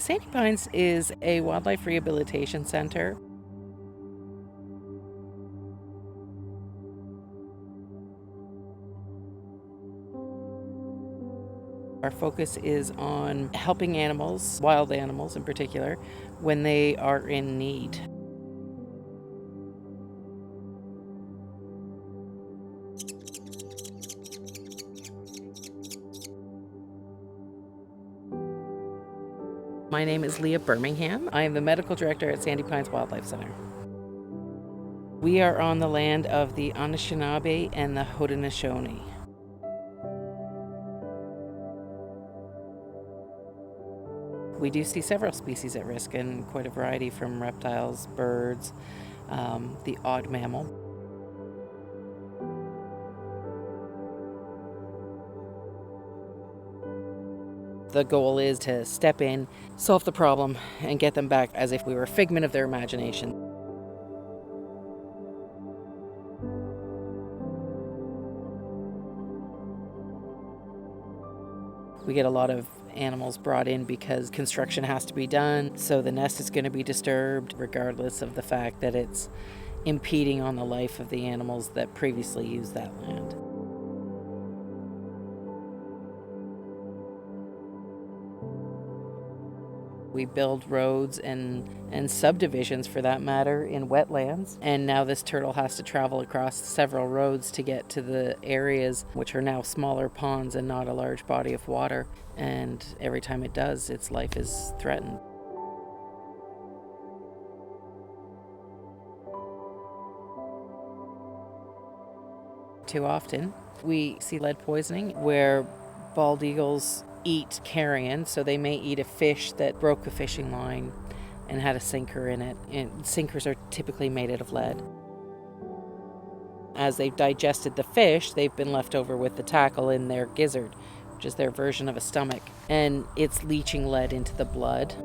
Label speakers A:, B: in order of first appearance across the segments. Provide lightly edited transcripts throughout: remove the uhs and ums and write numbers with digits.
A: Sandy Pines is a wildlife rehabilitation center. Our focus is on helping animals, wild animals in particular, when they are in need. My name is Leah Birmingham. I am the medical director at Sandy Pines Wildlife Center. We are on the land of the Anishinaabe and the Haudenosaunee. We do see several species at risk and quite a variety, from reptiles, birds, the odd mammal. The goal is to step in, solve the problem, and get them back as if we were a figment of their imagination. We get a lot of animals brought in because construction has to be done, so the nest is going to be disturbed regardless of the fact that it's impeding on the life of the animals that previously used that land. We build roads and subdivisions, for that matter, in wetlands. And now this turtle has to travel across several roads to get to the areas which are now smaller ponds and not a large body of water. And every time it does, its life is threatened. Too often, we see lead poisoning where bald eagles eat carrion, so they may eat a fish that broke a fishing line and had a sinker in it. And sinkers are typically made out of lead. As they've digested the fish, they've been left over with the tackle in their gizzard, which is their version of a stomach, and it's leaching lead into the blood.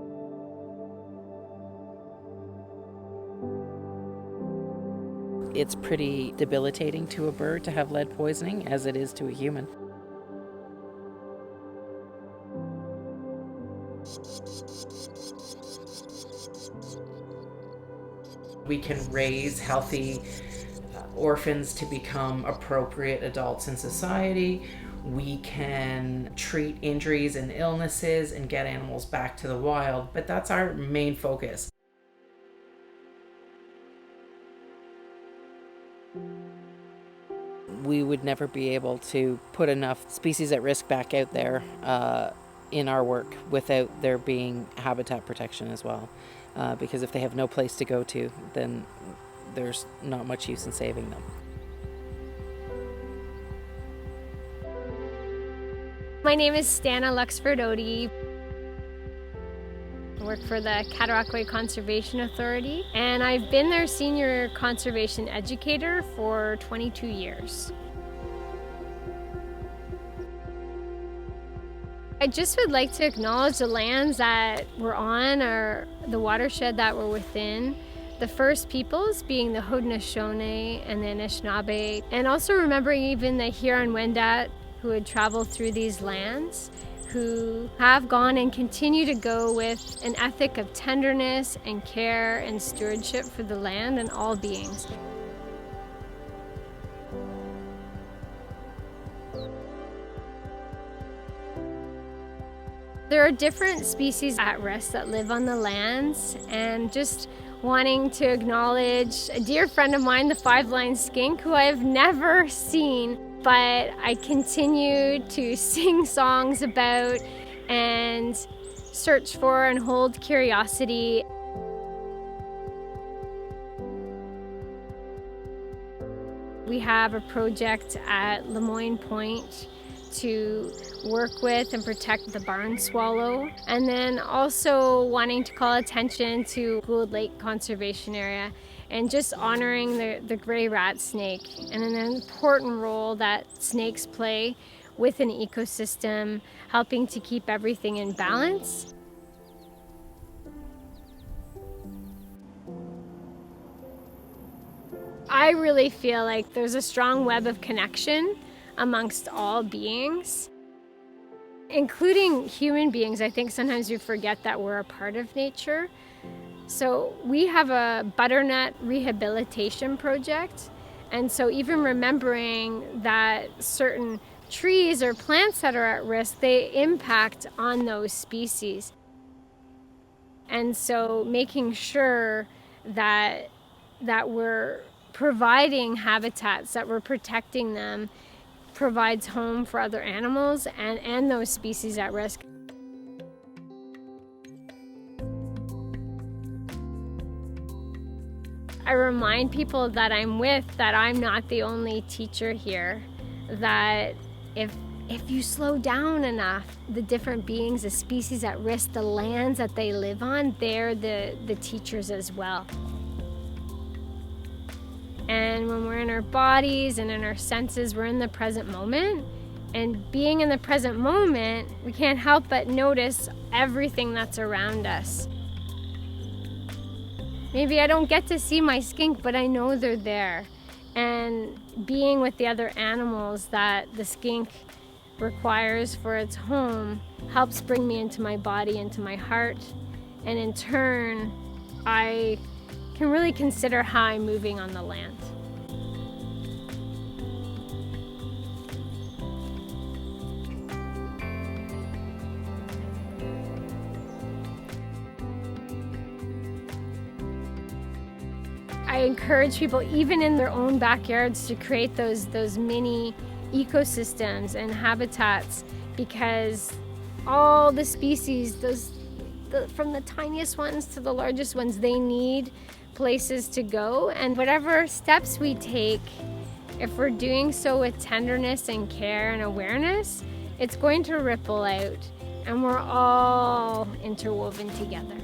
A: It's pretty debilitating to a bird to have lead poisoning, as it is to a human. We can raise healthy orphans to become appropriate adults in society. We can treat injuries and illnesses and get animals back to the wild, but that's our main focus. We would never be able to put enough species at risk back out there in our work without there being habitat protection as well. Because if they have no place to go to, then there's not much use in saving them.
B: My name is Stana Luxford Oddie. I work for the Cataraqui Conservation Authority, and I've been their senior conservation educator for 22 years. I just would like to acknowledge the lands that we're on, or the watershed that we're within. The first peoples being the Haudenosaunee and the Anishinaabe, and also remembering even the Huron-Wendat who had traveled through these lands, who have gone and continue to go with an ethic of tenderness and care and stewardship for the land and all beings. There are different species at risk that live on the lands, and just wanting to acknowledge a dear friend of mine, the five-line skink, who I have never seen, but I continue to sing songs about and search for and hold curiosity. We have a project at Lemoyne Point to work with and protect the barn swallow, and then also wanting to call attention to Gould Lake Conservation Area and just honoring the gray rat snake and an important role that snakes play with an ecosystem, helping to keep everything in balance. I really feel like there's a strong web of connection amongst all beings. including human beings. I think sometimes we forget that we're a part of nature. So we have a butternut rehabilitation project. And so even remembering that certain trees or plants that are at risk, they impact on those species. And so making sure that we're providing habitats, that we're protecting them, provides home for other animals and those species at risk. I remind people that I'm with that I'm not the only teacher here, that if you slow down enough, the different beings, the species at risk, the lands that they live on, they're the teachers as well. And when we're in our bodies and in our senses, we're in the present moment. And being in the present moment, we can't help but notice everything that's around us. Maybe I don't get to see my skink, but I know they're there. And being with the other animals that the skink requires for its home helps bring me into my body, into my heart. And in turn, I can really consider how I'm moving on the land. I encourage people, even in their own backyards, to create those mini ecosystems and habitats, because all the species, from the tiniest ones to the largest ones, they need places to go. And whatever steps we take, if we're doing so with tenderness and care and awareness, it's going to ripple out, and we're all interwoven together.